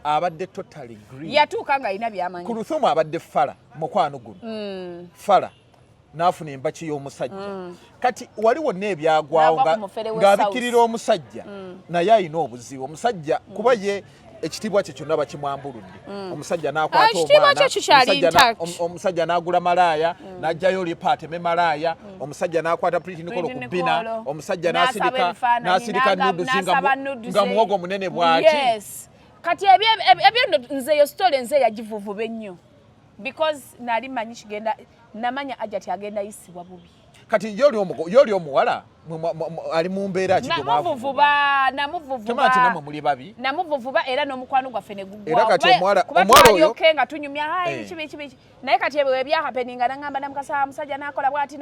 abadde totally green yatuuka nga alina byamanyi Kuluthum abadde fala mukwano guno fala n'afuna embaki y'omusajja kati waliwo n'ebyagwawo ng'abikirira omusajja naye alina obuzibu omusajja kuba ye ekitiibwa kye kyonna bakimwambuludde omusajja n'akwata omwana omusajja n'agula malaaya n'ajjayo lipaateme malaaya omusajja n'akwata Pritinikolo ku bbina omusajja n'asirika nudusi nga muwogo munene bw'ati kati ebyo nze yo story nze yagivuvuba ennyo because nali manyi kigenda namanya Ayita agenda yisibwa bubi kati yoli omuwala ali mu mbeera ki namuvuvuba temati namwe muli babi namuvuvuba era n'omukwano gwaffe ne guggwa era kati omwala oyo nga tunyumya hayi kibi naye kati ebyo bya happeninga nangamba Namukasa musajja nakola bwati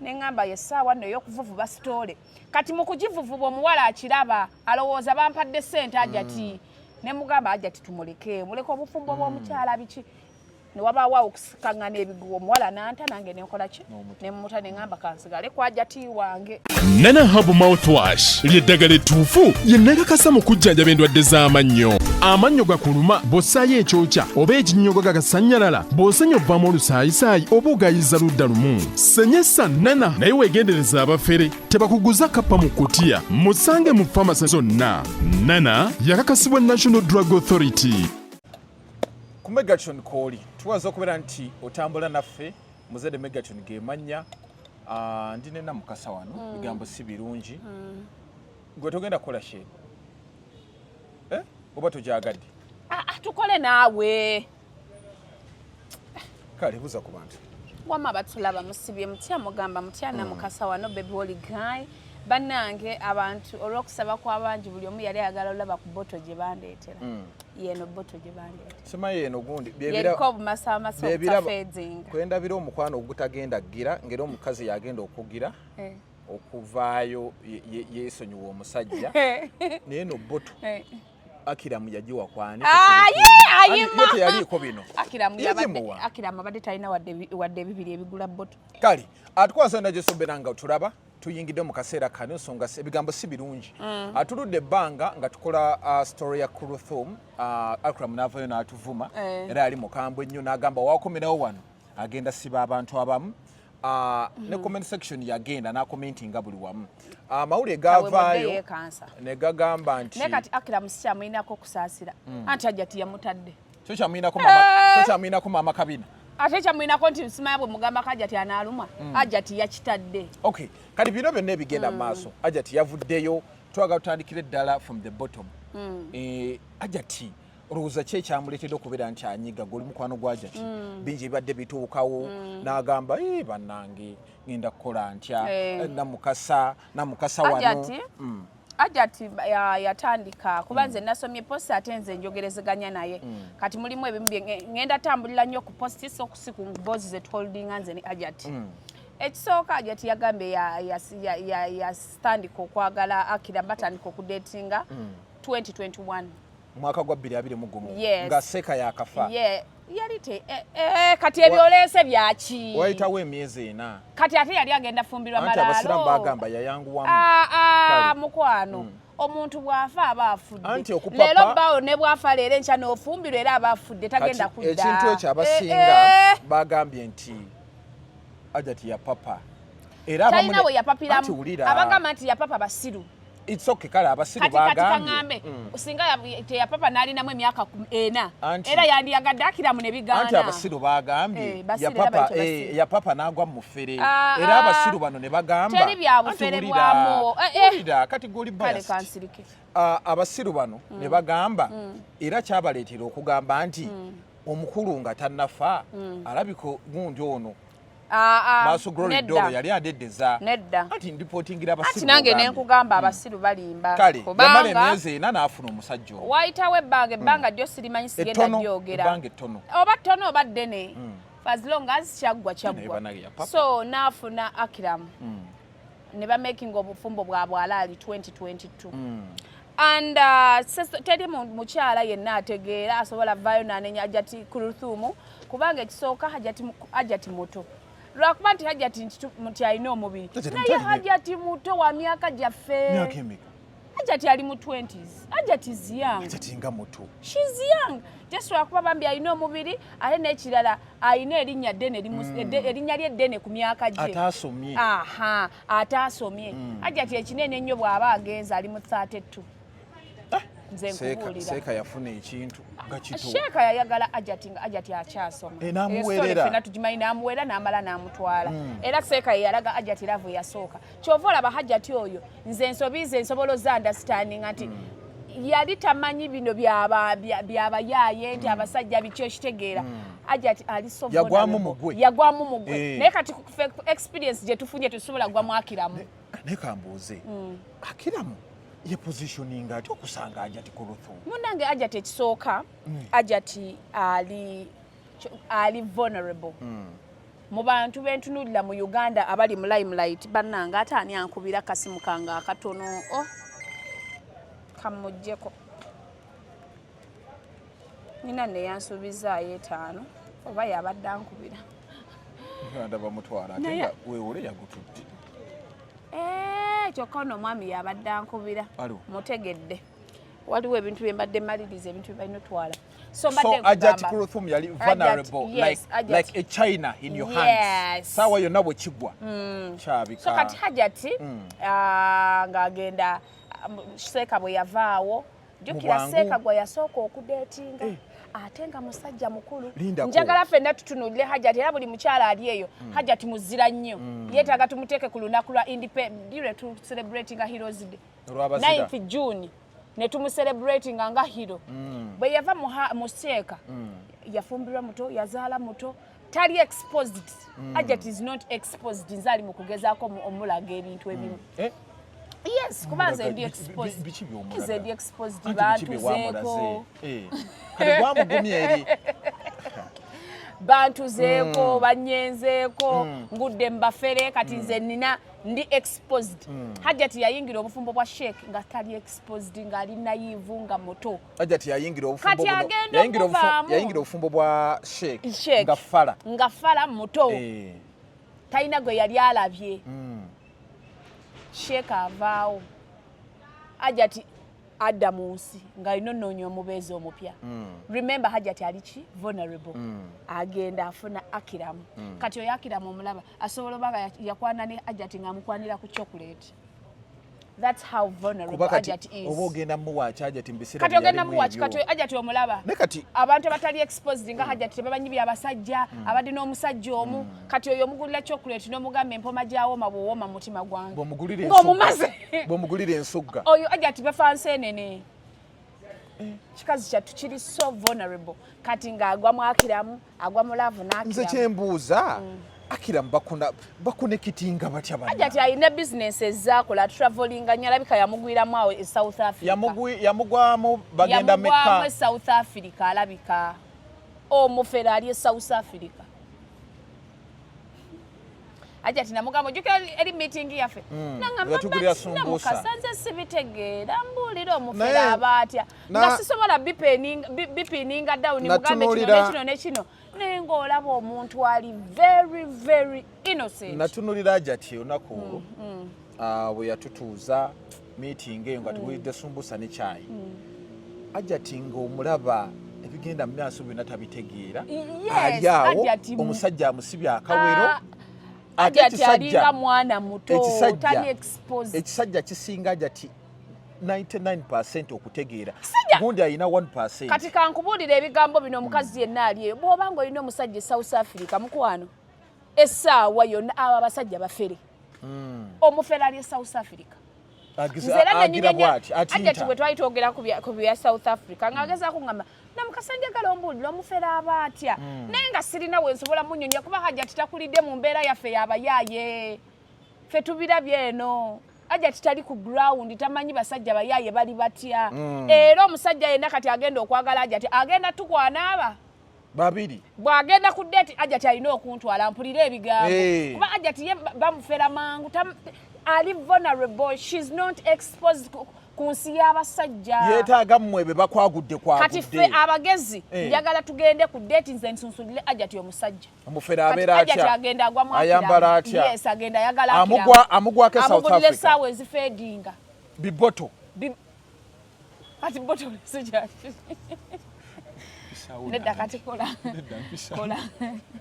nengamba yessaawa nno ey'okuvuvuba story kati mu kugivuvuba omuwala akiraba alowooza bampadde ssente Ayita ne mugamba Ayita tumuleke muleke obufumbo bw'omukyala biki ne wabaawo okusikangana ebiguwa omuwala n'anta nange nenkola ki nemmuta nengamba kansigale ku Ayita wange. Nana Herbal Mouthwash ly'eddagala ettuufu ye Namukasa mu kujjanjaba endwadde z'amannyo. Amannyo gakuluma bw'ossaayo ekyokya oba ekinnyogo gagasanyalala bw'osenya ovaamu olusaayisaayi oba ogayiza ludda lumu. Senyesa Nana naye weegendereza abafere tebakuguza kappa mu kutiya musange mu famasi zonna. Nana yakakasibwa National Drug Authority. Ku Megatron Koli tuwaza okubeera nti otambula naffe muzadde Megatron gemanya ndine Namukasa wano bigambo si birungi gwe togenda kukola sheet oba tojagadde tukole naawe kale buza ku bantu wama batulaba musibye mutya mugamba mutya Namukasa wano baby holy guy bannange abantu olw'okusaba kw'abangi buli omu yali ayagala olaba ku boto gye bandeetera yeno boto gye bandeetera sema yeno gundi yeriko obumasaamasa obutafeedzinga kwendabira omukwano ogutagenda gira ngeri omukazi yagenda okugira okuvaayo yeesonyiwa omusajja naye no boto Akram yajiwa kwani yote yaliko bino Akram abadde talina wadde bibiri ebigula boto kale atukwaso ndaje soberanga tulaba tuyingide mu kaseera kano songa ebigambo si birungi atuludde ebbanga nga tukola story ya Kuluthum Akram navayo n'atuvuma era ali mukambwe nnyo n'agamba wakomerawo wano agenda siba abantu abamu ne comment section yagenda na commentinga buli wamu mawulire gavaayo ne gagamba nti ne kati Akram syamuinako kusaasira anti Ayita yamutadde kyo kyamuinako mama kabina ate kyamuinako nti nsimaye bwe mugamba ko Ayita analuma Ayita yakitadde okay kati bino byonna ebigenda mu maaso Ayita yavuddeyo twaga tutandikire ddala from the bottom Ayita olowooza ki ekyamuleetedde okubeera nti anyiga goli mukwano gwa Ayita bingi bibadde bituukawo n'agamba bannange ngenda kukola ntya Namukasa wano Ayita yatandika kuba nze nasomye post ate nze njogerezeganya naye kati mulimu ebimu ngenda tambulira nnyo ku post so kusiku bozi ze holdinga nze ne Ayita ekisooka Ayita yagambe yastandika okwagala Akram batandika okudatinga 2021 mwaka gwa 2021 nga seka yakafa yali kati ebyoleese byaki wayitawo emyezi 4 kati ate yali agenda fumbirwa malaalo abasiramu bagamba yayanguwamu mukwano omuntu bw'afa aba afudde leero bawo ne bw'afa leero enkya n'ofumbirwa era aba afudde tagenda kudda ekintu ekyo abasinga bagambye nti Ayita ya papa era talina we yapapiramu abagamba nti ya papa basiru it's okay kale abasiru bagambye kaŋŋambe singa ya papa nalinamu emyaka 4 era yandiyagadde Akram ne bigana anti abasiru bagambye ya papa nagwa mu fere era abasiru bano ne bagamba teri bya bufere bwamo kati goli bias abasiru bano ne bagamba era kyabaleetera okugamba nti omukulu nga tannafa alabiko gundi ono Maso Glory Dolo yali adeddeza ati ndipotingira abasiru ati nange nenkugamba abasiru balimba kubanga emyezi 4 n'afuna omusajja wayitawo ebbanga ddyo sirimanyi sigenda gyogera oba ttono oba ddene as long as kyaggwa so n'afuna Akram ne bamaking obufumbo bwabwe alaali 2022 and teri mukyala yenna ategeera asobola vayo nanenya Ayita Kuluthum kubanga ekisooka Ayita muto lwakuba nti Ayita nti alina omubiri naye Ayita muto wa myaka gyaffe Ajati ali mu 20s. Ajati is young. Ajati nga muto. She's young. Just lwakuba bambi alina omubiri ate n'ekirala alina erinnya ddene erinnya lye ddene ku myaka gye. Ataasomye. Aha, ataasomye. Ajati ekinene ennyo bw'aba agenza ali mu 32. Nze nkubuulira. Seeka yafuna ekintu nga kito. Sheeka yayagala Ajati nga Ajati akyasoma. N'amuweerera. Fena tugimanyi n'amuweera n'amala n'amutwala. Era Seeka ye yalaga Ajati laavu yasooka. Kyova olaba Ajati oyo nze nsobize nsoboloza understanding nti yali tamanyi bino byabayaaye nti abasajja bikyo kitegeera. Ajati ali so yagwamu mugwe. Yagwamu mugwe. Naye kati experience gye tufunye tusobola gwamu Akiramu. Ne kambuuze. Akiramu ye positioning ati okusanga Ajati Kuluthum. Munange Ajati ekisooka Ajati ali vulnerable. Mu bantu bentunulira mu Uganda abali mu limelight bannanga ate ani ankubira kasimu kange akatono kamujjeko. Nina ne yansuubizaayo 5 oba yabadde ankubira. Ndaba mutwala ate nga weewole yagutudde. Kyokka ono omwami yabadde ankubira. Mutegedde. Waliwo ebintu bye mbadde maliriza ebintu bye balina otwala. So Ajati Kuluthum yali vulnerable like a china in your hands. Sawa yonna bwe kigwa. Kyabika. So kati Ajati ng'agenda Seeka bwe yavaawo jjukira Seeka gwe yasooka okudeetinga ate nga musajja mukulu. Njagala ffenna tutunuulire Ajati era buli mukyala ali eyo Ajati muzira nnyo yeetaaga tumuteeke ku lunaku lwa independent tu celebrating Heroes Day 9th June ne tumucelebrating nga hero. Bwe yava mu Seeka yafumbirwa muto yazaala muto tali exposed. Ajati is not exposed nzaali mu kugezaako omulaga ebintu ebimu. Yes, kuba nze ndi exposed. Nze ndi exposed bantu zeeko. Kale gwamugumya eri. Bantu zeeko, banyenzeeko, ngudde mbafere kati nze nina ndi exposed. Ajati yayingira obufumbo bwa Sheikh nga tali exposed nga ali naive nga moto. Ajati yayingira obufumbo bwa Sheikh nga fala moto. Talina gwe yali alabye. Sheikh avaawo Ajati adda mu nsi ng'alina onnoonya omubeezi omupya. Remember Ajati ali ki vulnerable. Agenda afuna Akiramu. Kati oyo Akiramu omulaba asobola obanga yakwana ne Ajati ng'amukwanira ku chocolate. That's how vulnerable Ajati is. Oba ogenda muwaachi Ajati mu biseera kati ogenda muwaachi kati Ajati omulaba. Ne kati abantu abatali exposed nga Ajati tebamanyi by'abasajja abadde n'omusajja omu kati oyo omugulira chocolate n'omugamba empoma gy'awooma bw'owooma mutima gwange. Bw'omugulira ensugga. Oyo Ajati bafa nseenene. Kikazi kyattu kiri so vulnerable kati ng'agwa mu Akiramu agwa mu laavu n'Akiramu. Nze kyembuuza Akiramu bakunekitinga batya bana. Ajati alina business ezaakola travelinga nyalabika yamugwiramu awo e South Africa. Yamugwamu bagenda Mecca. Yamugwamu South Africa alabika. Omufere ali South Africa. Ajati namugamba jukira eri meeting yaffe. Namukasa nze sibitegeera mbuulira omufere abaatya. Nga sisobola bipininga down mugambe kino nekino. Nenga olaba omuntu ali very very innocent. Natunulira Ajati olunaku bwe yatutuuza meeting eyo nga tuwulidde sumbusa ne caayi. Ajati ng'omulaba ebigenda mu maaso byonna tabitegeera. Ali awo omusajja amusibye akawero. Ajati alinga mwana muto tali exposed. Ekisajja kisinga Ajati 99% okutegeera. Gundi alina 1%. Kati kankubuulira ebigambo bino omukazi yenna ali eyo bw'obanga olina omusajja South Africa mukwano essaawa yonna abo abasajja bafere. Omufere ali South Africa. Agira bw'ati Ajati bwe twali twogera ku bya South Africa ng'agezaako ngamba Namukasa njagala ombuulira omufere aba atya naye nga sirina we nsobola munyonya kuba Ajati takulidde mu mbeera yaffe y'abayaaye ffe tubirabye eno. Ajati tali ku ground tamanyi basajja bayaaye bali batya. Era omusajja yenna kati agenda okwagala Ajati agenda tukwana aba babiri bw'agenda ku date Ajati alina okuntwala mpulira ebigambo kuba Ajati ye bamufera mangu ali vulnerable. She's not exposed ku nsi y'abasajja. Yeetaaga mmwe be bakwagudde kati ffe abagezi njagala tugende ku date nze nsunsulire Ajati omusajja. Omufere abeera atya? Ajati agenda agwamu ayambala atya? Yes agenda ayagala amugwako South Africa. Amugulira essaawa ezifeedinga. Biboto. kati boto sija nedda kati kola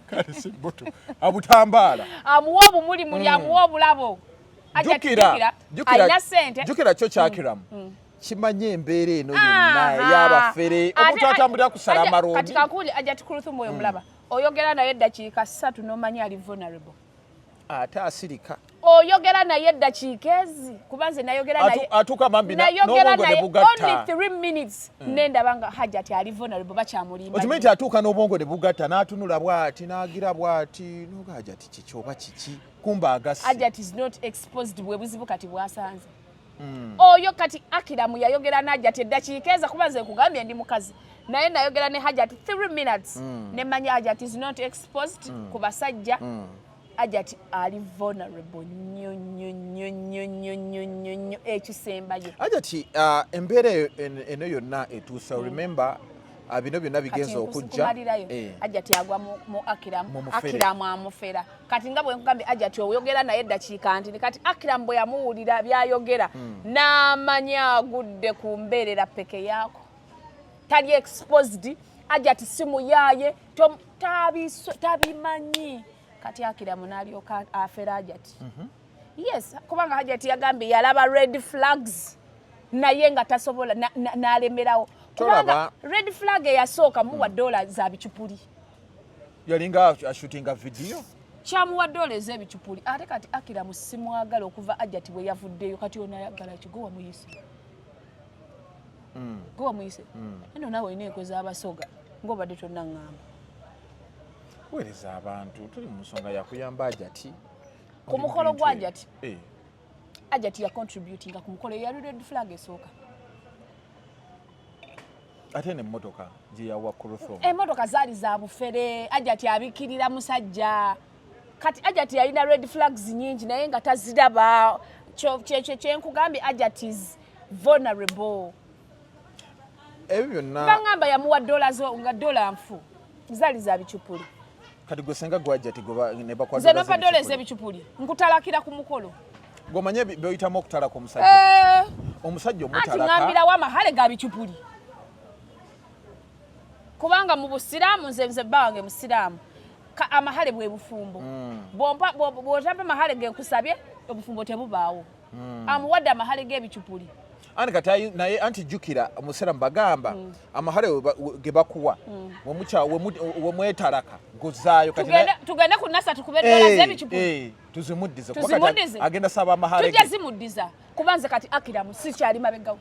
kale si boto abutambala amuwa obumuli muli amuwa obulabo jukira jukira kyo kyakiramu kimanye embeera eno yonna y'abafere omuntu atambulira kusala amalombi kati kakuli ajja Kuluthum oyo mulaba oyogera naye eddakiika 3 n'omanyi ali vulnerable ate asirika oyogera naye eddakiika ezi kubanze nayogera naye atuuka mambi n'obwongo ne bugatta only 3 minutes nendaba nga Hajjati ali vulnerable bakyamulimba okimanyi nti atuuka n'obwongo ne bugatta n'atunula bw'ati n'agira bw'ati noga Hajjati kiki oba kiki kumba agasi Hajjati is not exposed bwe buzibu kati bwasanze oyo kati Akram yayogera na Hajjati eddakiika eza kubanze kugambye ndi mukazi naye nayogera ne Hajjati 3 minutes nemanya Hajjati is not exposed ku basajja Hajjati ali vulnerable nyo ekisembayo Hajjati embeera eno yonna etuusa remember bino byonna bigenza okujja Hajjati agwa mu Akram amufera kati nga bwe nkugambye Hajjati oyogera naye eddakiika nti kati Akram bwe yamuwulira byayogera n'amanya agudde ku mbeerera peke yaako tali exposed Hajjati simu yaye tabimanyi kati Akram n'alyoka afera Hajjati yes kubanga Hajjati yagambye yalaba red flags naye nga tasobola n'alemerawo kubanga red flag eyasooka muwa dola za bichupuli yalinga ashootinga video kyamuwa dola ez'ebichupuli ate kati Akram simwagala okuva Hajjati bwe yavuddeyo kati onayagala kigowa muyise gowa muyise eno nawe ineeko z'abasoga ng'obadde tonna ngamba weereza abantu tuli mu nsonga yakuyamba Hajjati ku mukolo gwa Hajjati Hajjati ya contributinga ku mukolo ya red flag esooka ate n'emmotoka gye yawa Kuluthum emmotoka zaali za bufere Hajjati abikirira musajja kati Hajjati yalina red flags nyingi naye nga taziraba kyenkugambye Hajjati is vulnerable ebyo byonna bangamba yamuwa dola zo nga dola nfu zaali za bichupuli kati gwe senga gwa Hajjati ne bakwa dola z'ebichupuli nkutalakira ku mukolo gomanye byoyitamu okutala ku musajja omusajja omutalaka ati ngambirawo amahale ga bichupuli kubanga mu busiraamu nze bange musiraamu amahale bwe bufumbo bw'otamba amahale genkusabye obufumbo tebubaawo amuwadde amahale g'ebichupuli ani kati naye anti jukira omusiraamu bagamba amahale ge bakuwa wemwetalaka gozaayo tugende ku nasa tukube dola z'ebichupuli tuzimuddize agenda saba amahale tujja zimuddiza kubanze kati Akram sikyali mabegawo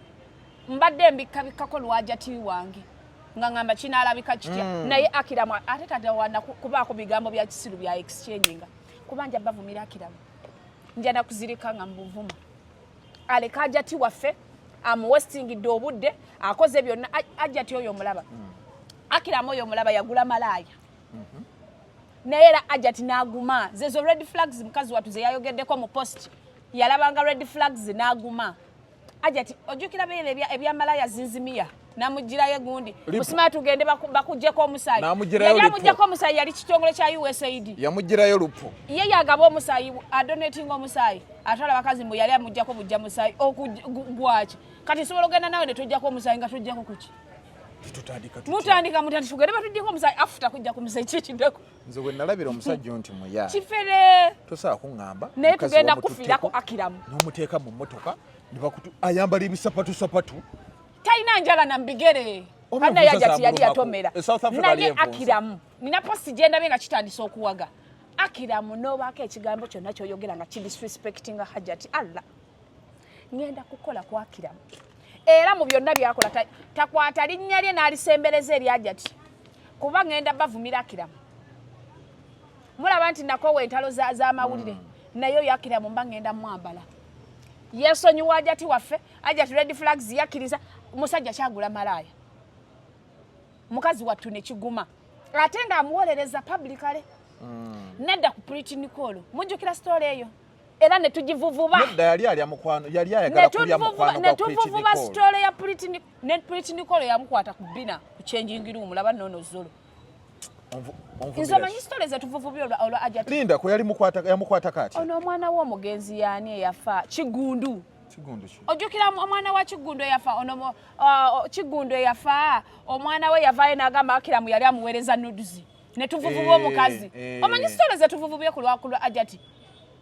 mbadde mbikabikako lwajjati wange nga ngamba kinaalabika kitya naye Akram ate tatawana kubaako bigambo bya kisiru bya exchanging kubanja bavumira Akram njana kuzirika nga mbuvuma aleka Hajjati waffe amuwestingidde obudde akoze byonna Hajjati oyo omulaba Akram oyo omulaba yagula malaaya naye era Hajjati n'aguma zezo red flags mukazi watu ze yayogeddeko mu post yalabanga red flags n'aguma Hajjati ojjukira beere ebyamalaaya zinzimiya namugirayo gundi musima tugende bakujjeko omusaayi yamuggyeko omusaayi yali kitongole kya USAID yamugirayo lupo ye yagaba omusaayi adonatinga omusaayi atwala bakazi mbu yali amuggyako bujja musaayi okugwaki kati sobola ogenda nawe ne tujjako omusaayi nga tujjako kuki mutandika tugende batujjeko omusaayi afuta kujja ku musaayi kyekiddako nze bwe nalabira omusajja nti muya kifere tosobola kuŋŋamba naye tugenda kufiirako Akram n'omuteeka mu mmotoka ayambala ebisapatu talina njala na mbigere kana Hajjati yali yatomera naye Akram nina posti gyendabye nga kitandise okuwaga Akram n'obaako ekigambo kyonna kyoyogera nga kidisrespectinga Hajjati Allah ngenda kukola ku Akram era mu byonna byakola takwata linnya lye n'alisembereza eri Hajjati kuba ngenda bavumira Akram mulaba nti nakowa entalo z'amawulire naye oyo Akram mba ngenda mwambala yesonyiwa Hajjati waffe Hajjati red flags yakkiriza musajja kyagula malaaya mukazi wattu ne kiguma ate nga amuwolereza publicly nedda ku Pretty Nicole mujjukira story eyo era ne tugivuvuba nedda yali amukwano yali ayagala kulya mukwano kwa tuvuvuba story ya Pretty Nicole yamukwata ku bina ku changing room laba nono zolo Nzomanyi story ze tuvuvubira olwa Hajjati Linda ko yali yamukwata kati ono omwana w'omugenzi yaani eyafa Kigundu ojjukira omwana wa Kigundo yafa ono Kigundo yafa omwana we yavayo n'agamba Akram yali amuweereza nudes ne tuvuvuba omukazi omanyi sitole ze tuvuvubye ku lwakulu Ajati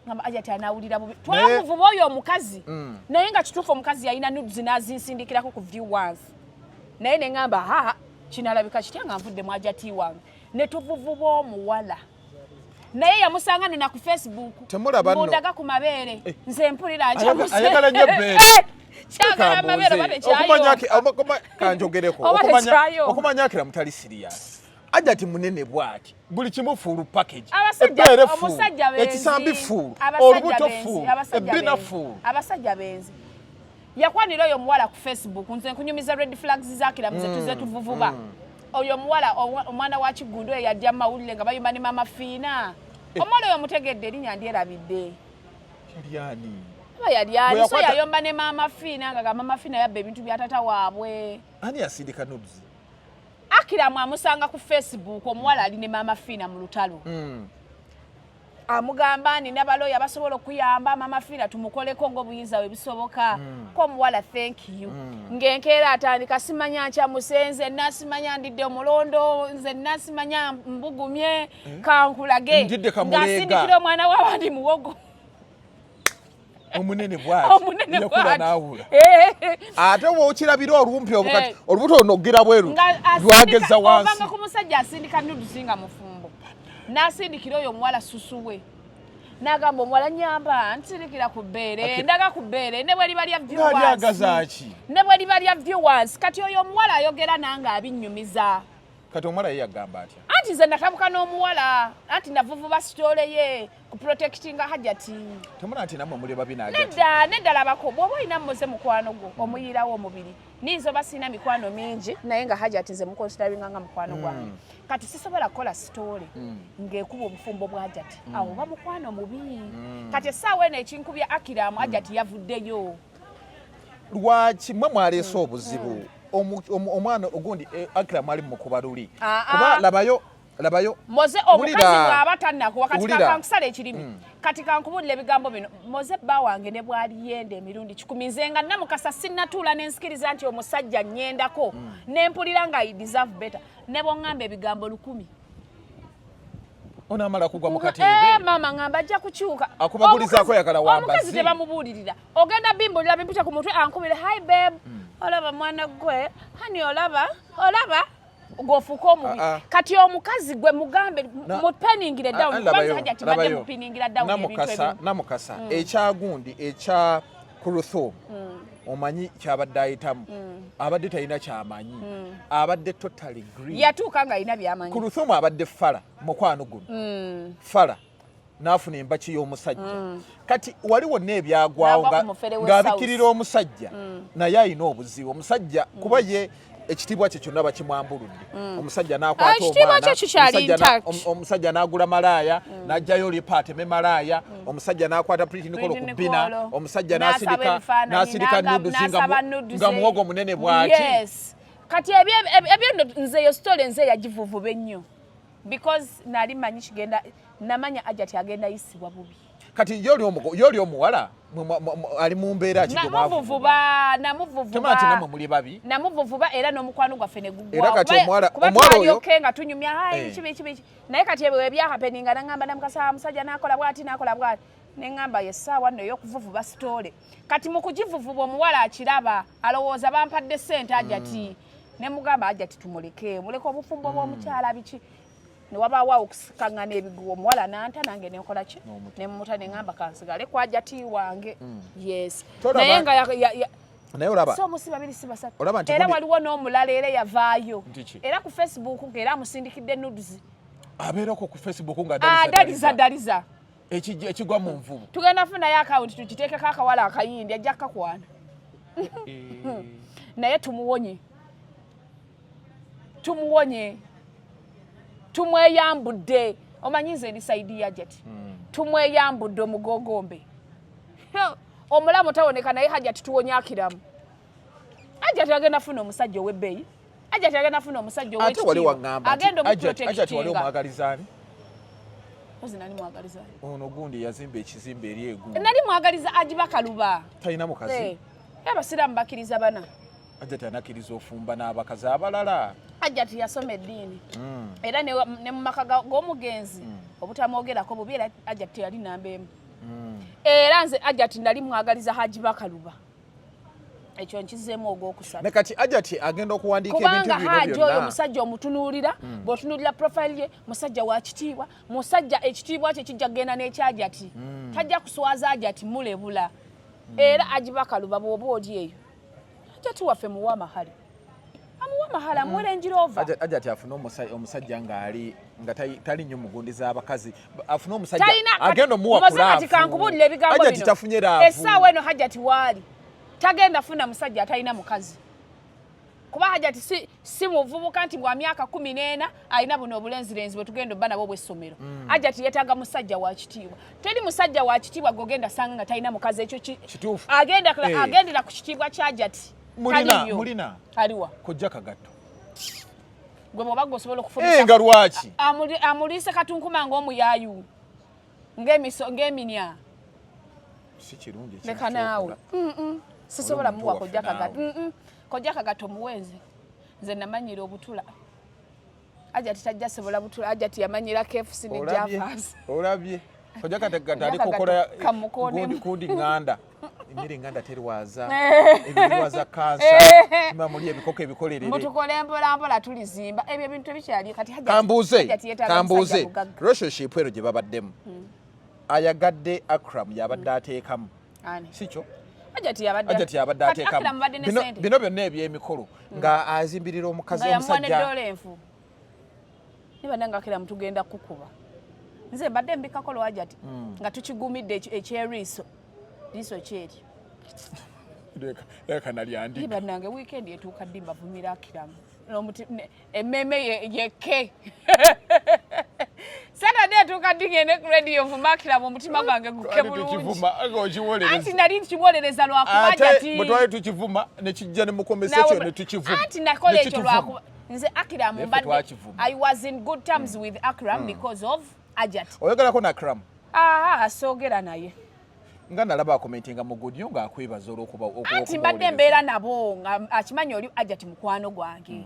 ngamba Ajati anawulira bubi twavuvuba oyo omukazi naye nga kituufu omukazi yalina nudes n'azinsindikirako ku viewers naye ne ngamba kinalabika kitya nga nvudde mu Ajati wange ne tuvuvuba omuwala naye yamusanga nina ku Facebook mundaga ku mabeere nze mpulira ayagala nnyo ebbeere kyagala amabeere bate kyayo kanjogereko okumanya Akram mutali serious Ajati munene bwati buli kimu full package ebbeere full ekisambi full olubuto full ebbina full abasajja benzi yakwanira oyo muwala ku Facebook nze nkunyumiza red flags za Akram ze tuze tuvuvuba oyo muwala omwana wa Kigundo yajja mawulire nga bayimba ne mama Fiina omwana oyo mutegedde erinnya ndyerabidde yali so yayomba ne mama Fiina nga mama Fiina yabba ebintu bya tata waabwe ani yasindika nudes Akram amusanga ku Facebook omuwala ali ne mama Fiina mu lutalo amugamba nina baloya basobola okuyamba mama Fiina tumukoleko ng'obuyinza we bisoboka ko muwala thank you ngenkeera atandika simanya ncha musenze nasimanya ndidde omulondo nze nasimanya mbugumye kankulage ngasindikira omwana w'abandi muwogo omunene bwati yakula naawula ate wookirabira olumpi obukati olubuto onogira bweru lwageza wansi obanga ku musajja asindika nudes nga mufumbo nasindikira oyo omuwala susuwe nagamba omuwala nyamba nsindikira ku bbeere ndaga ku bbeere ne bwe liba lya viewers kati oyo omuwala ayogera nange abinnyumiza kati omuwala ye yagamba atya anti nze natabuka n'omuwala anti navuvuba sitole ye ku protectinga Hajati temuna nti namwe muli babi nedda labako bw'oba olina mmoze mukwano gwo omuyirawo omubiri nizo basiina mikwano mingi naye nga Hajati nze mukonsideringa nga mukwano gwange kati sisobola kukola sitole ng'ekuba obufumbo bwa Hajati awo oba mukwano mubi kati essaawa eno ekinkubya Akram Hajati yavuddeyo lwaki mwe mwaleese obuzibu omwana ogundi Akram ali mu kubaluli kuba labayo moze omukazi bw'aba tannakuwa kati kankusala ekirimi kati kankubulira ebigambo bino moze bba wange ne bwali yenda emirundi 10 nze nga Namukasa sinnatuula n'ensikiriza nti omusajja nnyendako n'empulira nga I deserve better ne bw'oŋŋamba ebigambo 10 onamala kugwa mu katebe mama ngamba ajja kukyuka akubagulizaako yakala wambazi omukazi tebamubuulirira ogenda bimbulira bimpita ku mutwe ankubire hi babe olaba mwana gwe hani olaba gofuka omubi kati omukazi gwe mugambe mupeningire down kubanza Hajati badde mupeningira down Namukasa ekyagundi ekya Kuluthum omanyi kyabadde ayitamu abadde talina kyamanyi abadde totally green yatuuka nga alina byamanyi Kuluthum abadde fala mukwano guno fala n'afuna embaki y'omusajja kati waliwo n'ebyagwawo ng'abikirira omusajja naye alina obuzibu omusajja kuba ye ekitibwa kye kyonna bakimwambuludde omusajja n'akwata omwana omusajja n'agula malaaya n'ajjayo lipaateme malaaya omusajja n'akwata Nicole ku bbina omusajja n'asirika nudusi nga muwogo munene bw'ati kati ebyo nze yo sitole nze yagivuvuba ennyo because nali manyi kigenda namanya Ajati agenda yisibwa bubi kati yoli omuwala ali mu mbeera ki namuvuvuba temati namwe muli babi namuvuvuba era n'omukwano gwaffe ne guggwa era kati omwala oyo nga tunyumya hayi kibi naye kati ebyo ebyahapeninga nangamba Namukasa musajja nakola bwati nengamba yessaawa nno ey'okuvuvuba sitole kati mu kugivuvuba omuwala akiraba alowooza bampadde ssente Ajati ne mugamba Ajati muleke obufumbo bw'omukyala biki ne wabaawo okusikangana ebiguwa omuwala nanta nange nenkola ki nemuta nengamba kansigale ku Ajati wange yes naye nga naye olaba so musiba biri sibasatu era waliwo n'omulala era yavaayo era ku Facebook ng'era amusindikidde nudes abeerako ku Facebook nga daliza ekigwa mu nvubu tugenda funayo akawunti tukiteekeko akawala akayindi ajja kakwana naye tumuwonye tumweyambudde omanyi nze ndi saidi Ajati tumweyambudde omugogombe omulamu tawoneka naye Ajati tuwonya Akram Ajati agenda funa omusajja ow'ebbeeyi Ajati agenda funa omusajja ow'ekitiibwa agenda omuprotectinga Ajati wali omwagalizaani Kozi nali mwagaliza. Ono gundi yazimba ekizimbe eri egundi. Nali mwagaliza Ajiba Kaluba. Talina mukazi. Abasiraamu bakiriza bana. Ajati anakiriza ofumba n'abakazi abalala. Ajati yasoma eddiini. Era ne mu maka g'omugenzi obutamwogerako bubi era Ajati yali namba emu. Era nze Ajati nali mwagaliza Ajiba Kaluba. Ekyo nkizeemu ogw'okusatu. Ne kati Ajati agenda okuwandiika ebintu bino byonna. Kubanga Haji oyo musajja omutunuulira, bw'otunuulira profile ye, musajja wa kitiibwa, musajja ekitiibwa kye kijja kgenda n'ekyajati. Tajja kuswaza Ajati mulebula. Era Ajiba Kaluba bw'oba oli eyo. Ajati waffe muwa mahali. Amuwa mahali amuwa Range Rover. Ajati afuna omusajja ng'ali nga tali nnyo mugundi z'abakazi. Afuna omusajja agenda omuwa kulaafu. Kati kankubulira ebigambo bino. Ajati tafunye laafu. Essaawa eno Ajati waali. Tagenda funa musajja atalina mukazi. Kuba Ajati si muvubuka nti bwa myaka 14 alina buno obulenzirenzi bwe tugenda bana bo bw'essomero. Ajati yeetaaga musajja wa kitiibwa. Teri musajja wa kitiibwa gogenda sanga nga talina mukazi ekyo kituufu. Agendera ku kitiibwa kya Ajati. Mulina. Aliwa. Kojja Kagatto. Gwe bw'oba osobola okufumisa. Nga lwaki? Amuliise katunkuma ng'omuyaayu. Ng'eminya. Si kirungi ekyo. Leka naawe. Sisobola muwa Kojja Kagatto. Kojja Kagatto muwenzi. Nze namanyira obutula. Ajati tajja sobola butula. Ajati yamanyira KFC ne Javas. Olabye. Kojja Kagatto ali kukola kundi nganda. Emiri nganda terwaza. Ebirwaza kansa. Tumamuli ebikoko ebikolerere. Mutukole mpola tulizimba. Ebyo ebintu ebikyali kati Kambuze. Relationship ero gye babaddemu. Ayagadde Akram yabadde ateekamu. Sikyo? Ajati yabadde ateekamu. Bino byonna eby'emikolo nga azimbirira omukazi omusajja. Niba nangakira mutugenda kukuba. Nze mbadde mbikako lwa Ajati nga tukigumidde ekyeriiso. Liiso kyeri. Leka nalyandi. Niba nange weekend etuuka ddi mbavumira Akram. Emmeme yeke. Saturday etuuka ddi ngende ku radio vuma Akram omutima gwange gukke bulungi. Anti nali nkiwolereza lwakuba Ajati. Bwe twali tukivuma ne kijja ne mukomesa ekyo ne tukivuma. Anti nakola ekyo lwakuba. Nze Akram mbadde. I was in good terms with Akram because of Ajati. Oyogerako na Akram? Soogera naye. Nga nalaba akomentinga mu Bulijjo ng'akwebaza olw'okuba anti mbadde mbeera nabo akimanyi oli Ajati mukwano gwange.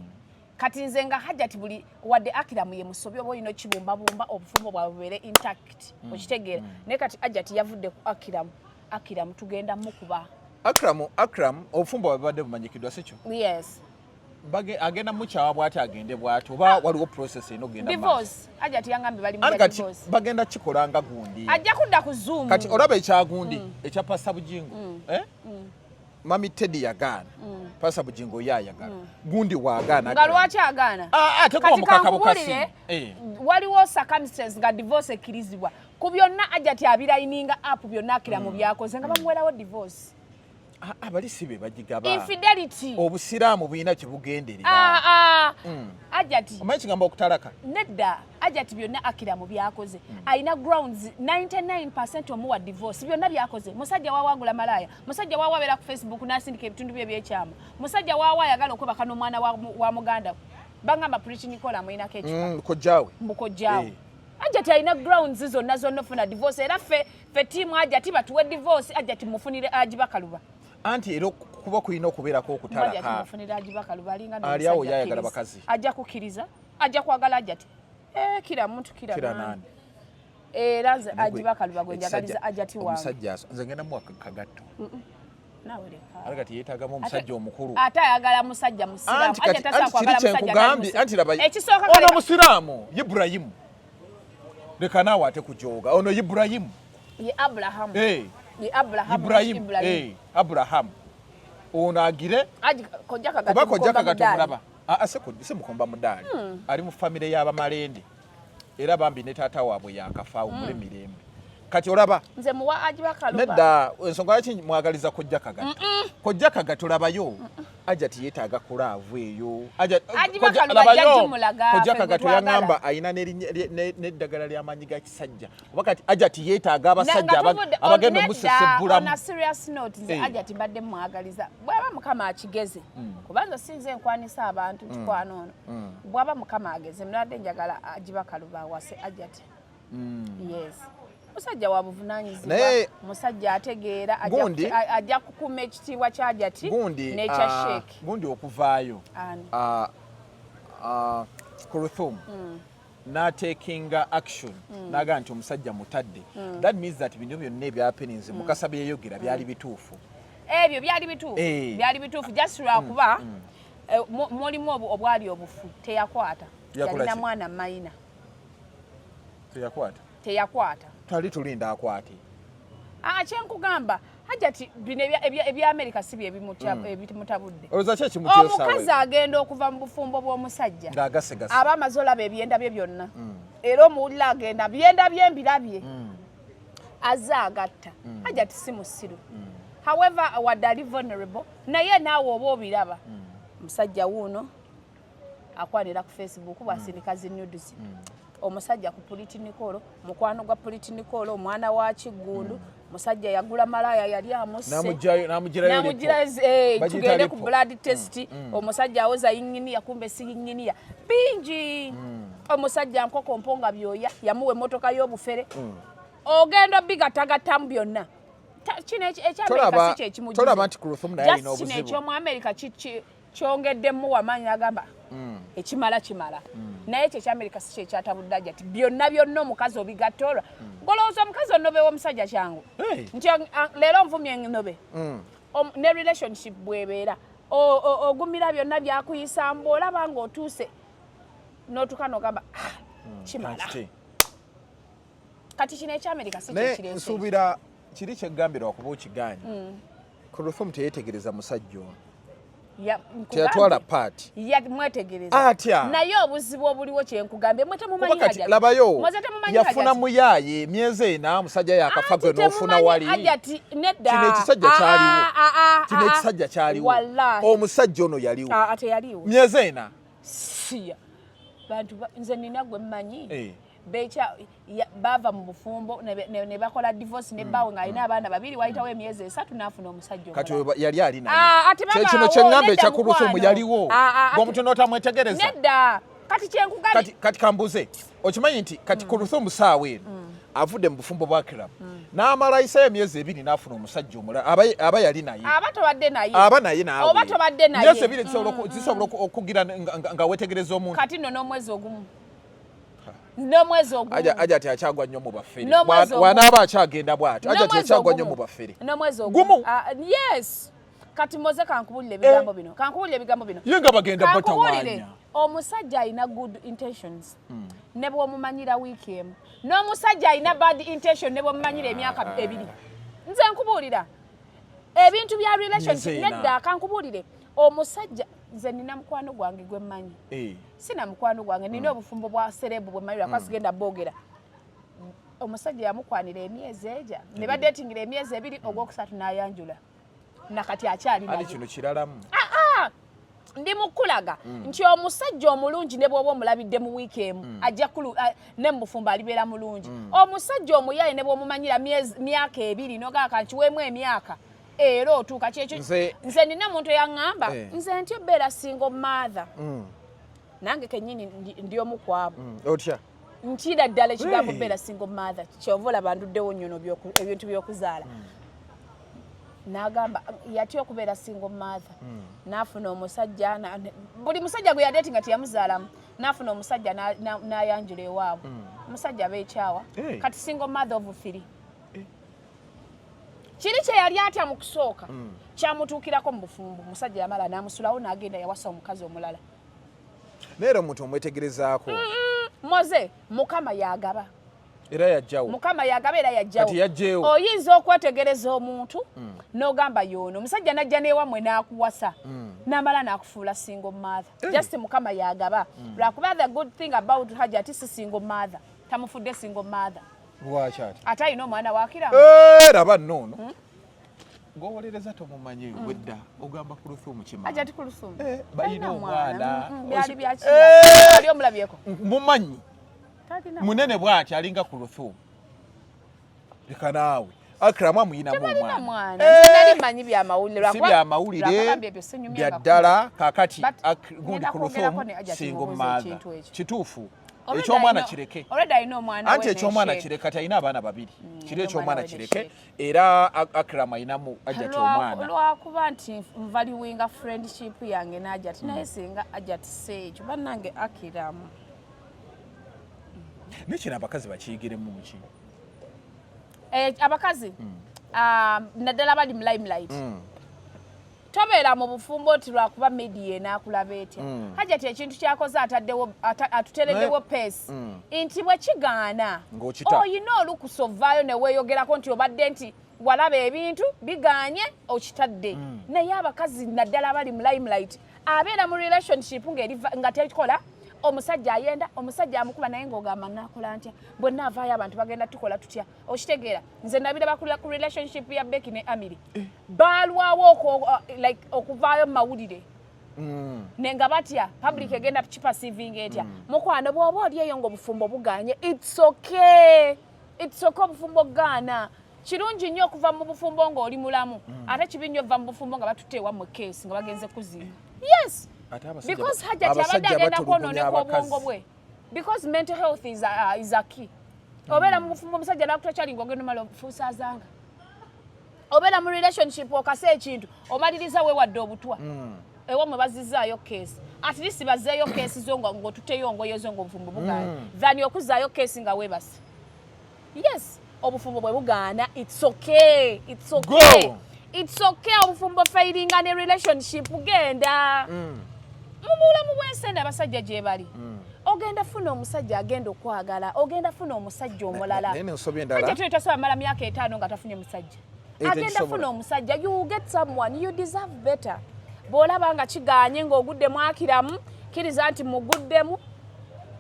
Kati nze nga Ajati buli wadde Akram ye musobi oba olina kibumbabumba obufumbo bwawe bubeere intact. Okitegeera. Naye kati Ajati yavudde ku Akram tugenda mukuba. Akram obufumbo bwabadde bumanyikiddwa si kyo? Yes. Agenda mukyawa bw'ati agende bw'ati oba waliwo process eno genda divorce. Ajati yangambe bali mu divorce. Bagenda kikola nga gundi. Ajja kudda ku Zoom. Kati olaba ekyagundi ekya Pasta Bujingo. Mami Teddy yagaana. Pasta Bujingo yayagala. Gundi waagaana. Nga lwaki agaana? Tekuba mukaka bukasi. Waliwo circumstances nga divorce ekkirizibwa. Ku byonna Ajati abirayininga app byonna Akram byakoze nga bamuwerawo divorce. Abali sibe bagigaba. Infidelity. Obusiraamu buyina kibugenderera. Ajati. Omanyi kigambo okutalaka? Nedda. Ajati byonna Akram byakoze. Ayina grounds 99% omuwa divorce. Byonna byakoze. Musajja waawangula malaya. Musajja waawabera ku Facebook n'asindika ebitundu bye by'ekyama. Musajja waawayagala okwebaka n'omwana wa muganda. Bangamba preaching Nicola mwina kechuka. Kojjawe. Mbukojjawe. Ajati ayina grounds zonna ofuna divorce. Era fe team Ajati batuwe divorce. Ajati mufunire Ajiba Kaluba. Anti ero kuba kulina okubeerako okutalaka. Ajati mufunire Ajiba Kaluba alinga ali awo yayagala bakazi. Ajja kukkiriza. Ajja kwagala Ajati. Kila muntu kila nani. Era Ajiba Kaluba gwe njagaliza Ajati wange. Omusajja nze ngenda mu Kagatto. Nawe leka. Alagati yeetagamu omusajja omukulu. Ate ayagala musajja musiraamu. Ajati tasakwagala musajja. Anti laba. Ekisooka ono musiraamu Ibrahim. Leka naawe ate kujoga. Ono Ibrahim. Ye Abraham. Ye Abraham. Ibrahim. Abraham. Ono agire. Kojja Kagatto mulaba. Se mukomba mudaali. Ali mu famire y'Abamalende. Era bambi ne taata waabwe yakafa omule mirembe. Kati olaba. Nze muwa Ajiba Kaluba. Nedda ensonga yaki mwagaliza Kojja Kagatto. Kojja Kagatto labayo. Ajati yeetaaga kulaavu eyo. Ajiba Kaluba jjajjumulaga. Kojja Kagatto yangamba ayina n'eddagala ly'amaanyi ga kisajja. Wakati Ajati yeetaaga abasajja abagenda omusesebbulamu. On a serious note, nze Ajati mbadde mwagaliza. Bw'aba Mukama akigeze. Kubanza sinze nkwanisa abantu tukwano ono. Bw'aba Mukama ageze, mnadde njagala Ajiba Kaluba awase Ajati. Yes. Musajja wa buvunanyizibwa. Musajja ategeera ajja kukuuma ekitiibwa ky'ajati n'ekya Sheikh. Gundi okuvaayo. Kuluthum. N'atekinga action n'agaa nti omusajja mutadde. That means that bino byonna ebyapeninze Mukasa bye yayogera byali bituufu. Ebyo byali bituufu. Byali bituufu just lwakuba mulimu obwali obufu teyakwata. Yalina mwana mayina. Teyakwata. Tali tulinda akwate. Kyenkugamba hajati bino ebya America si bye ebimutabudde. Olowooza ki ekimutyo sawa? Omukazi agenda okuva mu bufumbo bw'omusajja. Ng'agasigasa. Aba amazola be ebyenda bye byonna. Era omuwulira agenda byenda byembirabye. Azza agatta. Hajati si musiru. However, wadde ali vulnerable, naye naawe oba obiraba. Musajja wuuno akwanira ku Facebook bw'asindika zi nudes. Omusajja ku Politinikolo, mukwano gwa Politinikolo, omwana wa Kiggundu, musajja yagula malaya yali amusse. Namugirayo tugende ku blood test. Omusajja awoza yinginiya kumbe si yinginiya. Bingi. Omusajja nkoko mponga byoya yamuwe emotoka y'obufere. Ogenda bigatagattamu byonna. Kino eky'Amerika si kyekimugize. Tolaba nti Kuluthum naye alina obuzibu. Kino ekyomu Amerika kyongeddemu wamanyi agamba ekimala. Naye ekyo eky'Amerika si kyekyatabudde ajati. Byonna omukazi obigattolwa. Ngolowooza omukazi onobe w'omusajja kyangu. Nti leero nvumye ennobe. Ne relationship bw'ebeera. Ogumira byonna byakuyisa ng'olaba ng'otuuse n'otuuka n'ogamba kimala. Kati kino eky'Amerika si kyekireese. Nsuubira kiri kyegambirwa kuba okiganye. Kuluthum teyetegereza musajja ono. Teyatwala paati. Mwetegereza. Atya. Naye obuzibu obuliwo kyenkugambye mwe temumanyi hajati. Labayo yafuna muyaaye emyezi 4 musajja yakafa gwe n'ofuna wali. Kino ekisajja kyaliwo. Kino ekisajja kyaliwo. Omusajja ono yaliwo. Ate yaliwo. Myezi 4. Siya. Bantu nze nina gwe mmanyi. Bava mu bufumbo ne bakola divorce ne bawe ng'alina abaana babiri wayitawo emyezi 3 n'afuna omusajja omulala. Kati yali ali naye. Kino kyeŋŋamba ekya Kuluthum yaliwo. Ng'omuntu n'otamwetegereza. Nedda. Kati kyenkugambye. Kati kambuze. Okimanyi nti kati Kuluthum saawa eno avudde mu bufumbo bwa Akram. N'amala ayisayo emyezi 2 n'afuna omusajja omulala. Aba yali naye. Aba tobadde naye. Aba naye naawe. Oba tobadde naye. Myezi 2 zisobola okugira nga wetegereza omuntu. Kati nno n'omwezi ogumu. N'omwezi ogumu. Ajati akyagwa nnyo mu bafere. Wanaaba akyagenda bw'atyo. Ajati akyagwa nnyo mu bafere. N'omwezi ogumu. Yes. Kati moze kankubulira ebigambo bino. Ye nga bagenda batawaanya. Omusajja alina good intentions. Ne bw'omumanyira wiiki emu. N'omusajja alina bad intention ne bw'omumanyira emyaka 2. Nze nkubuulira. Ebintu bya relationship nedda kankubulire. Omusajja nze nina mukwano gwange gwe mmanyi. Sina mukwano gwange nina obufumbo bwa serebu bwe mmanyi lwakwazigenda boogera. Omusajja yamukwanira emyezi eja. Ne badetingira emyezi 2 ogwokusatu n'ayanjula. Nakati akyali naye. Ali kino kiralamu. Ndi mukulaga nti omusajja omulungi ne bw'oba omulabidde mu wiiki emu ajja ne mu bufumbo alibeera mulungi. Omusajja omuyaye ne bw'omumanyira myaka 2 n'ogamba nkiweemu emyaka. Era otuuka kyekyo nze nina muntu yaŋŋamba nze ntyo beera single mother. Nange kennyini ndi omu kwabo. Otya? Ntira ddala ekigambo beera single mother kyova olaba nduddewo nnyono ebintu by'okuzaala. N'agamba yatya okubeera single mother. N'afuna omusajja buli musajja gwe yadeetinga teyamuzaalamu. N'afuna omusajja n'ayanjula ewaabwe. Omusajja beekyawa. Kati single mother of 3. Kiri kye yali atya mu kusooka kyamutuukirako mu bufumbo. Omusajja yamala n'amusulawo n'agenda yawasa omukazi omulala. Neera omuntu omwetegerezaako. Moze Mukama yagaba. Era yajjawo. Mukama yagaba era yajjawo. Kati yajjeewo. Oyinza okwetegereza omuntu n'ogamba yoono. Omusajja n'ajja n'ewammwe n'akuwasa. N'amala n'akufuula single mother. Just Mukama yagaba. Lwakuba the good thing about Hajati si single mother. Tamufudde single mother. Lwaki ati? Ate alina omwana wa Akram. Raba nnono. Ng'owolereza tomumanyi wedda ogamba Kuluthum kimala. Hajati Kuluthum. Balina omwana. Byali byakira. Ali omulabyeko. Mumanyi. Munene bw'ati alinga Kuluthum. Leka naawe. Akram amuyinamu omwana. Nali mmanyi byamawulire. Si byamawulire bya ddala kaakati gundi Kuluthum single mother. Kituufu. ekyomwana kireke anti ekyomwana kireke alina abaana babiri kiri ekyomwana kireke era Akram ayinamu Ajati omwana lwakuba nti nvaluinga friendship yange n'Ajati naye singa Ajati seekyo bannange Akram nekino abakazi bakiyigiremu muki abakazi naddala bali mu limelight tobeera mu bufumbo oti lwakuba media enaakulaba etya Ajati ekintu kyakoze atutereddewo peesi nti bwe kigaana oyina olukusa ovaayo ne weeyogerako nti obadde nti walaba ebintu biganye okitadde naye abakazi naddala bali mu limelight abeera mu relationship nga tekola omusajja ayenda omusajja amukuba naye ng'ogamba naakola ntya bonna avaayo abantu bagenda tukola tutya okitegeera nze ndabira bakulira ku relationship ya Becky ne Amiri baalwawo okuvaayo mu mawulire nenga batya public egenda kiperceiving etya mukwano bw'oba oli eyo ng'obufumbo buganye it's okay obufumbo gaana kirungi nnyo okuva mu bufumbo ng'oli mulamu ate kibi nnyo ova mu bufumbo nga batuteewa mu keesi nga bagenze kuzinga yes because Ajati abadde agenda kwonooneka obwongo bwe because mental health is a key obeera mu bufumbo omusajja nakutokyalinga ogenda omala ofuusaazanga obeera mu relationship okase ekintu omaliriza weewadde obutwa ewa mwe bazizaayo keesi at least bazzeeyo keesi zo ng'otuteyo ngoye zo ng'obufumbo bugaana than okuzzaayo keesi nga weebase yes obufumbo bwe bugaana it's okay obufumbo fairinga ne relationship genda mu bulamu bw'ensi abasajja gye bali ogenda funa omusajja agenda okwagala ogenda funa omusajja omulala Ajati tasaba mala myaka 5 nga tafunye musajja agenda funa omusajja you get someone you deserve better bw'olaba nga kiganye ng'oguddemu Akram kiriza nti muguddemu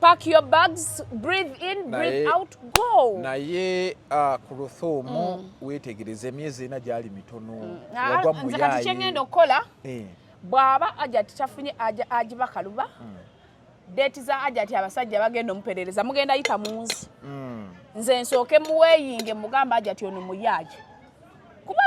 pack your bags breathe in breathe out go naye Kuluthum wetegereze emyezi 4 gyali mitono yagwa mu nze kati kyengenda okukola bw'aba Ajati tafunye agiba kaluba date za Ajati abasajja bagenda omuperereza mugenda ayita munsi nze nsooke muweeyinge mugamba Ajati ono muyaaje kuba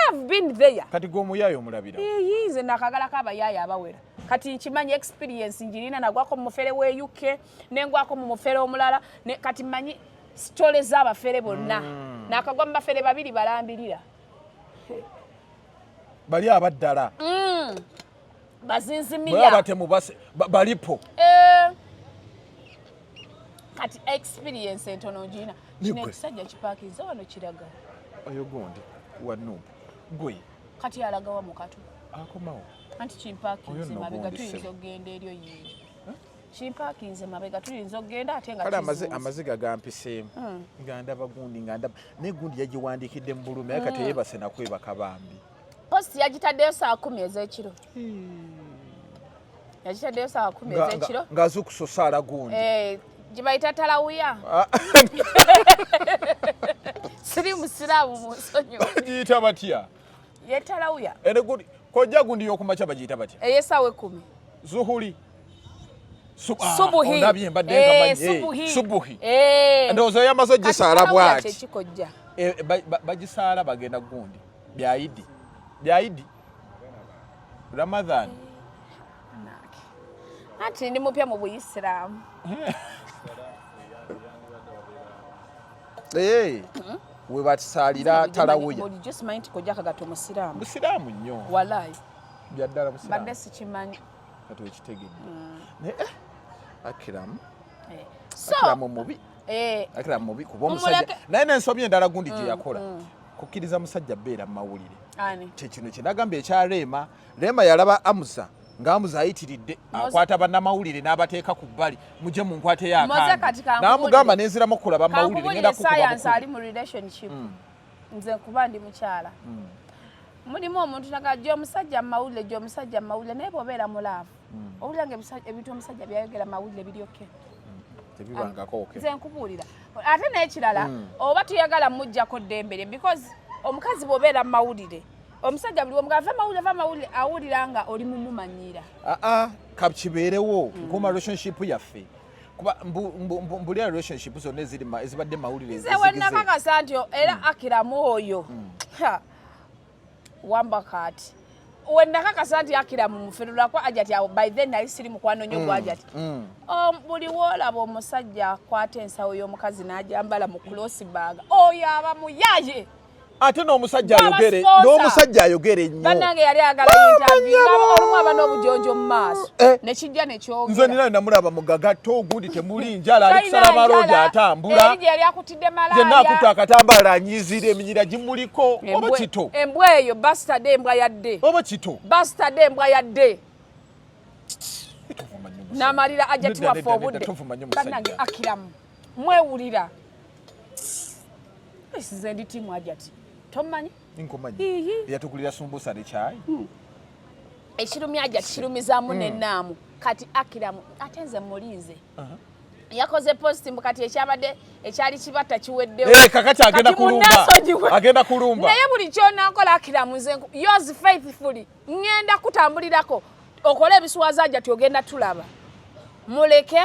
have been there kati g'omuyaayo omulabira nze nakagala k'abayaayo abawera kati nkimanyi experience njirina nagwako mu mufere we UK nengwako mu mufere omulala kati manyi story z'abafere bonna nakagwa mu bafere babiri balambirira bali abaddala bazinzimira balipo kati experience entono njirina kino ekisajja kipaakinze wano kiraga oyo gundi wano gwe kati alagawa mu katu akomawo anti kimpaakinze mabega tuyinza okugenda eryo yingi kimpaakinze mabega tuyinza okugenda ate nga kale amaziga gampiseemu ngandaba gundi naye gundi yagiwandiikidde mu Bulumi naye kati yeebase nakwebaka bambi posti yagitaddeyo saa 10 ez'ekiro yagitaddeyo saa 10 ez'ekiro ng'azukusosaala gundi gye bayita talawuya siri musiraamu Musonyiwa giyita batya ye talawuya ene gundi kojja gundi y'okumakya bagiyita batya ey'essaawa 10 zuhuli subuhi ondabye mbadde subuhi ndowooza yamaze ogisaala bw'ati bagisaala bagenda gundi byayidi Ramadhan anti ndi mupya mu Buyisiraamu we batisaalira talawuya bulijjo simanyi nti kojja kagato musiraamu nnyo walayi byaddala musiraamu badde sikimanyi kati wekitegedde Akram mubi kuba omusajja naye nensomye endala gundi gye yakola kukkiriza musajja beera mu mawulire kyekino kye nagamba ekya Reema yalaba Amusa ng'Amusa ayitiridde akwata bannamawulire n'abateeka ku bbali mujje mu nkwate y'akambi n'amugamba nenziramu okulaba mawulire ngenda kukuba ali mu relationship nze kuba ndi mukyala mulimu omuntu nagajja omusajja mu mawulire naye bw'obeera mulaavu owulira nga ebintu omusajja byayogera mawulire biryoke nze nkubuulira ate n'ekirala oba tuyagala mujjako ddembe lye because omukazi bw'obeera mu mawulire omusajja buli omuga va mawulire awulira nga oli mumumanyira kakibeerewo nkuuma relationship yaffe kuba mbuli relationship zonna ezibadde mawulire zewe nakakasa nti era Akram oyo wamba kati wendakakasa nti Akram muferula kwa Ayita awo by then nali siri mukwano nnyo gwa Ayita buli woolaba omusajja akwata ensawo y'omukazi n'ajambala mu close bag oyo aba muyaye ate n'omusajja ayogere ennyo bannange yali agala interview olumu aba n'obujonjo mu maaso nekijja nekyogera nze nina namulaba mu gagatto ogundi temuli njala ali kusala maloogi atambula yali akutidde malaaya yenna akuta akatambaala anyiizira eminyira gimuliko oba kito embwa eyo bastade embwa yadde oba kito bastade embwa yadde n'amalira Ayita waffe obudde bannange Akram mwewulira esize ndi timu Ayita tomanyi nkomanyi yatukulira sumbusa ne chai ekirumya Ayita kirumizaamu n'ennaamu kati Akram ate nze mulize yakoze posting kati ekyabadde ekyali kibatta kiweddewo kakati agenda kulumba naye buli kyonaakola Akram nze yours faithfully ngenda kutambulirako okola ebisuwaza Ayita ogenda tulaba muleke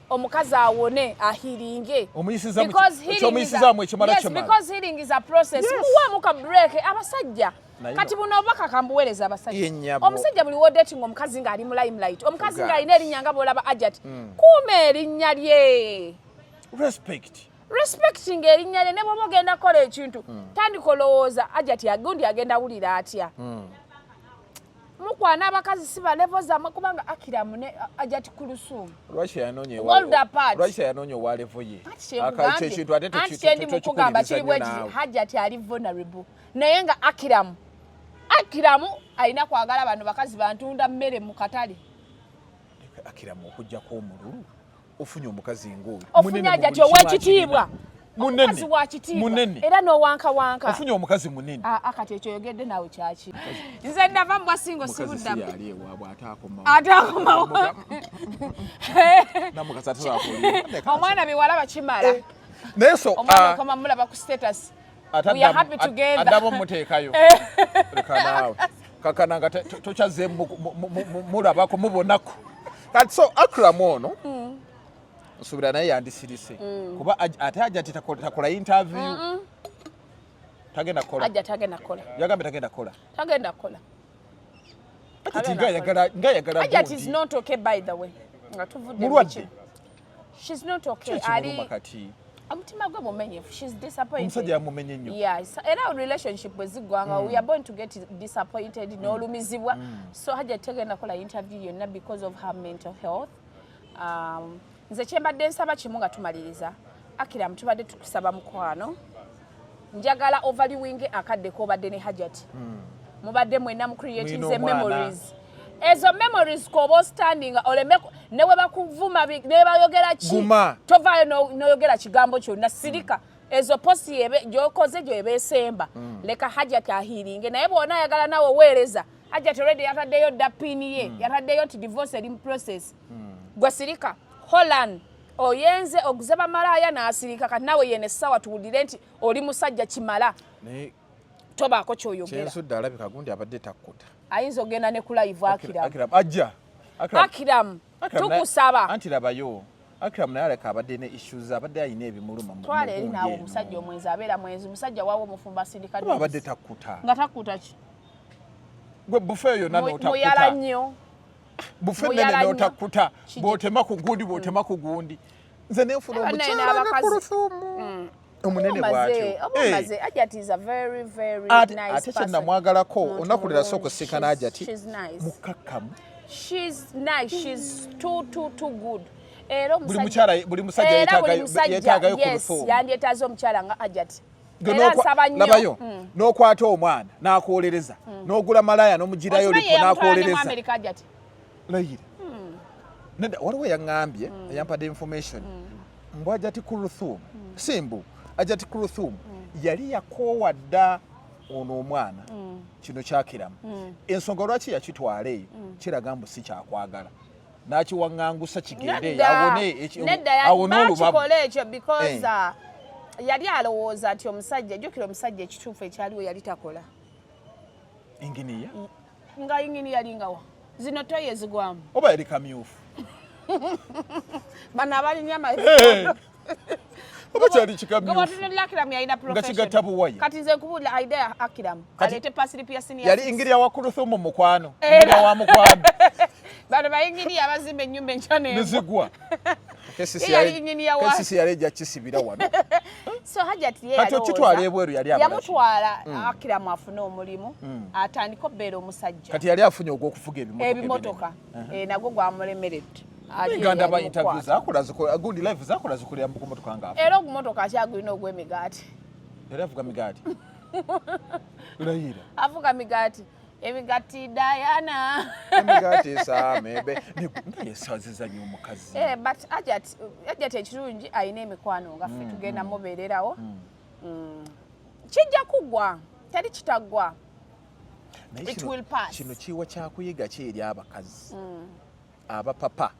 omukazi awone ahiringe because healing is a process muwa muka break abasajja kati buno obaka kambuwereza abasajja omusajja buli wodating omukazi nga ali mu limelight omukazi nga alina erinnya nga bolaba Ayita kuuma erinnya lye respecting erinnya lye ne bw'oba ogenda kola ekintu tandikolowooza Ayita yagundi agenda wulira atya mukwana abakazi siba levels amwe kubanga Akram ne Ayita Kuluthum lwaki yanonye wa level ye akache ekintu ate tekikugamba kiri bwe Ayita ali vulnerable naye nga Akram alina kwagala abantu bakazi bantunda mmere mu katale Akram okujja ko omululu ofunye omukazi ng'oyo ofunye Ayita ow'ekitiibwa omukazi wa kitiibwa era n'owankawanka ofunye omukazi munene kati ekyo oyogedde naawe kyaki nze ndava mu bwasingo sibuddamu omwana biwala bakimala omwana okoma mulaba ku status we are happy together adabo muteekayo lekanaawe kakananga tokyazze mulabako mubonako kati so Akram ono nsubira naye yandisirise kuba ate Ayita takola interview tagenda kola yagambe tagenda kola Ayita is not okay by the way nga tuvudde she's not okay ali amutima gwe mumenyefu she's disappointed omusajja yamumenye nnyo era relationship bwezigwanga we are going to get disappointed n'olumizibwa so Ayita tagenda kola interview yonna because of her mental health nze kyembadde nsaba kimu nga tumaliriza Akram tubadde tukusaba mukwano njagala overviewing akadde kobadde ne Ayita mubadde mwena mu creating memories ezo memories kobo standing oleme newe bakuvuma ne bayogera ki tovaayo noyogera kigambo kyonna sirika ezo posti yebe gyokoze gyo ebesemba leka Ayita ahiringe naye bwona ayagala nawe weereza Ayita already yataddeyo dapini ye yataddeyo ti divorce in process gwe sirika Holland oyenze oguzeba malaya n'asirika kati nawe yene sawa tuwulire nti oli musajja kimala tobaako kyoyogera kyensudde alabika gundi abadde takkuta ayinza ogenda ne ku live Akram tukusaba anti labayo Akram naye aleka abadde ne issues abadde ayina ebimuluma twale eri naawe omusajja omwenzi abeera mwenzi musajja waawo omufumba sindika abadde takkuta nga takkuta ki gwe buffet yonna n'otakkuta muyala nnyo buffet nene n'otakkuta bw'otema ku gundi nze nenfuna omukyala nga Kuluthum omunene bwatyo Ayita is a very very nice person ate kyennamwagalako onakulira sooka osikana Ayita mukakkamu she's nice she's too good era buli musajja yeetaagayo Kuluthum yandyetaaze omukyala nga Ayita labayo n'okwata omwana n'akwolereza n'ogula malaya n'omugirayo lipo n'akwolereza layire waliwo yaŋŋambye eyampadde information mbu Ayita Kuluthum simbu Ayita Kuluthum yali yakoowa dda ono omwana kino kyakiramu ensonga lwaki yakitwala eyo kiraga mbu si kyakwagala n'akiwaŋŋangusa kigende awone olubabu ekyo because yali alowooza nti omusajja jjukira omusajja ekituufu ekyaliwo yali takola inginiya nga inginiya yalingawa zino toyi ezigwamu oba yali kamyufu bano abalinya oba kyali kikamyu gwatunulira Akram yalina profession kati nze nkubulira Aida Akram alete pasiripi ya senior yali ingiriya wa Kuluthum mu mukwano ingiriya wa mukwano bano bayingiriya abazimba ennyumba enkyane nizigwa kesisi yali ejja kisibira wano so Hajati ye kati okitwala ebweru yali yamutwala Akram afune omulimu atandika obbeera omusajja kati yali afunye ogw'okufuga ebimotoka nagwo gwamulemeredde ganda ba interview zakola gundi live zakola zikulira mu motoka ngafu era ogumotoka akyagulina ogw'emigaati era avuga migaati urayira avuga migaati emigaati Diana emigaati samebe yesaziza nnyo omukazi but Hajati ekirungi ayina emikwano nga ffe tugenda mubeererawo kijja kugwa teri kitaggwa it will pass kino kiwa kyakuyiga ki eri abakazi abapapa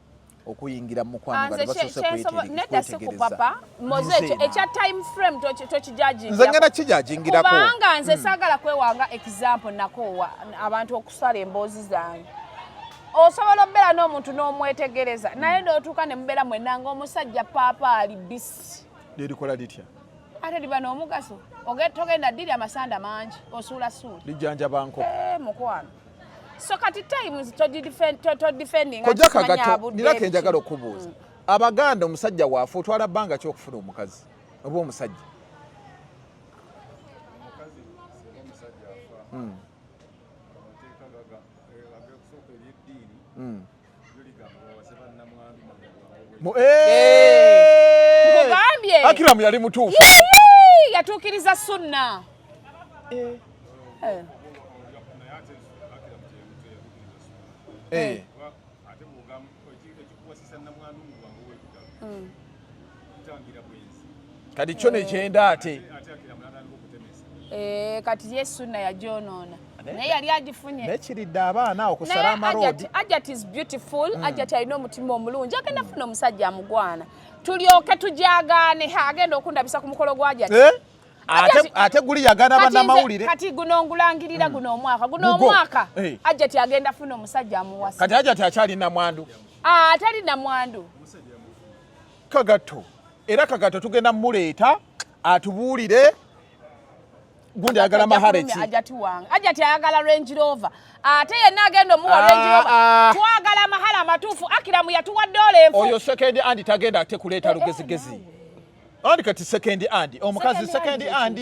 okuyingira mu mukwano nga basose kwetegereza moze ekya time frame tokijajingira nze ngenda kijajingirako kubanga nze saagala kwewanga example nakoowa abantu okusala emboozi zange osobola obeera n'omuntu n'omwetegereza naye n'otuuka ne mubeera mwenna ng'omusajja paapa ali bisi lirikola litya ate liba n'omugaso togenda ddiri amasanda mangi osuulasuula lijjanjaba nkoko mukwano so kati times to defending koja kagato nirake njagala okubuuza abaganda omusajja waafe otwala bbanga ki okufuna omukazi oba omusajja Akram yali mutuufu yatuukiriza sunna kati kyo nekyenda ate kati ye sunna yagyonoona naye yali agifunye nekiridde abaana okusala amaroodi Hajati is beautiful Hajati alina omutima omulungi agenda afuna omusajja amugwana tulyoke tujagaane agenda okundabisa ku mukolo gwa Hajati ate guli yagana bannamawulire kati guno ngulangirira guno omwaka Hajati agenda afuna omusajja amuwasa kati Hajati akyalina mwandu atalina mwandu kagato era kagato tugenda muleeta atubuulire gundi ayagala mahareki Hajati ayagala Range Rover ate yenna agenda omuwa Range Rover twagala mahala amatuufu Akram yatuwadde oleefu oyo second hand tagenda ate kuleeta lugezigezi andi kati second hand omukazi second hand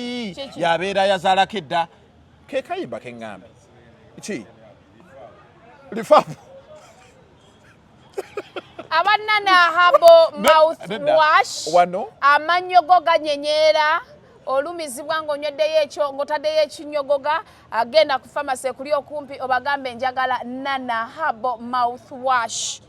yabeera yazaalako edda ke kayimba keŋŋambe ki lifafu abanana habo mouthwash wano amannyo go ganyenyeera olumizibwa ng'onyoddeyo ekyo ng'otaddeyo ekinyogoga agenda ku pharmacy ekuli okumpi obagambe njagala nana habo mouthwash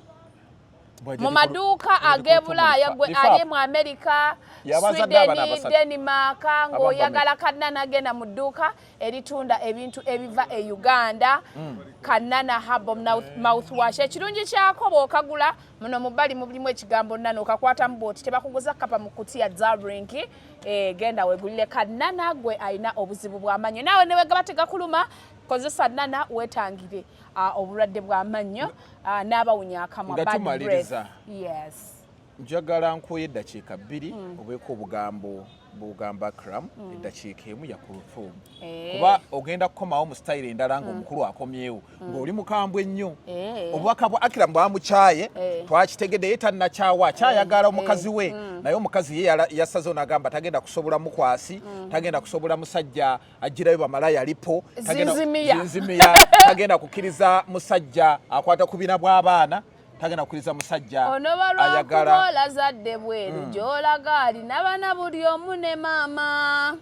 mu maduuka ag'ebulaaya gwe ali mu America Sweden Denmark ng'oyagala kanana agenda mu dduuka eritunda ebintu ebiva e Uganda kanana habo mouthwash ekirungi kyako bw'okagula muno mu bbali mulimu ekigambo nana okakwatamu bwoti tebakuguza kapa mu kutiya drink genda wegulire kanana gwe alina obuzibu bw'amannyo naawe ne wegaba tegakuluma kozesa nana wetangire obulwadde bw'amannyo n'abawunya akamwa bad breath yes njagala nkuye eddakiika 2 obeeko obugambo bugamba Akram eddakiika emu ya Kuluthum kuba ogenda kukomawo mu style endala ng'omukulu akomyewo ng'oli mukambwe ennyo obubaka bwa Akram bwamukyaye twakitegedde ye tannakyawa akyayagala omukazi we naye omukazi ye yasazeewo n'agamba tagenda kusobola mukwasi tagenda kusobola musajja agirayo bamalaya alipo zinzimiya tagenda kukkiriza musajja akwata ku bina bw'abaana tagenda kukkiriza musajja ayagala onobalwakubola zadde bweru gy'olaga alina baana buli omu ne maama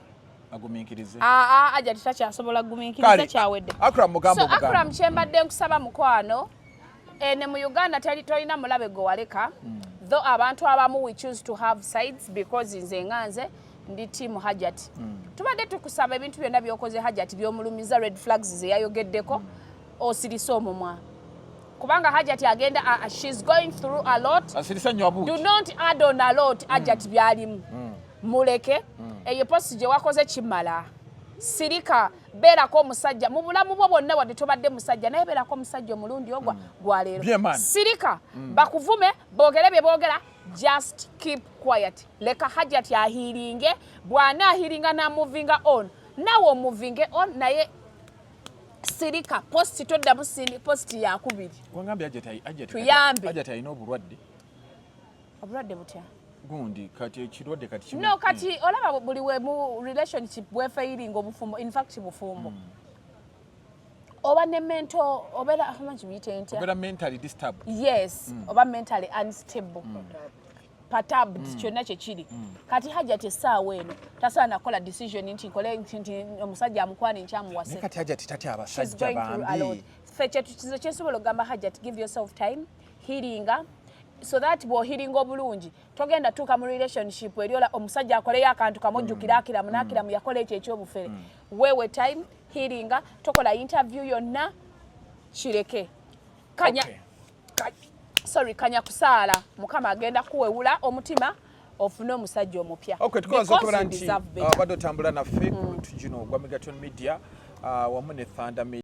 agumiikirize Hajati takyasobola gumiikiriza kyawedde Akram kyembadde nkusaba mukwano ne mu Uganda tolina mulabe gwe waleka though abantu abamu we choose to have sides because nze nganze ndi team Hajati tubadde tukusaba ebintu byonna byokoze Hajati byomulumiza red flags ze yayogeddeko osirisa omumwa kubanga Hajati agenda she's going through a lot do not add on a lot Hajati byalimu muleke eyo post gye wakoze kimala sirika beerako omusajja mu bulamu bwo bwonna wadde tobadde musajja naye beerako omusajja omulundi ogwa gwa leero sirika bakuvume boogere bye boogera just keep quiet leka Hajjati ahiringe bwana ahiringa na moving on nawo moving on naye sirika post todda musindi post ya kubiri wangambe Hajjati ayina obulwadde butya gundi kati ekirwadde kati no kati olaba buli we mu relationship bwefairing obufumbo in fact bufumbo oba ne mental obera amanyi biyite ntya obera mentally disturbed yes oba mentally unstable perturbed kyonna kyekiri kati Hajjati essaawa eno tasaana kola decision nti nkole nti omusajja amukwane nkyamuwase kati Hajjati tatya abasajja bambi feche kyesobola ogamba Hajjati give yourself time healinga so that bo healinga obulungi togenda tuuka mu relationship eriola omusajja akoleyo akantu kamujjukira akiramu yakola ekyo ekyobufere wewe time healinga tokola interview yonna kireke kanya kusaala mukama agenda kuwewula omutima ofune omusajja omupya tukoze okubera nti badde otambula naffe ku bintu gino gwa Megaton Media wamu ne Thunder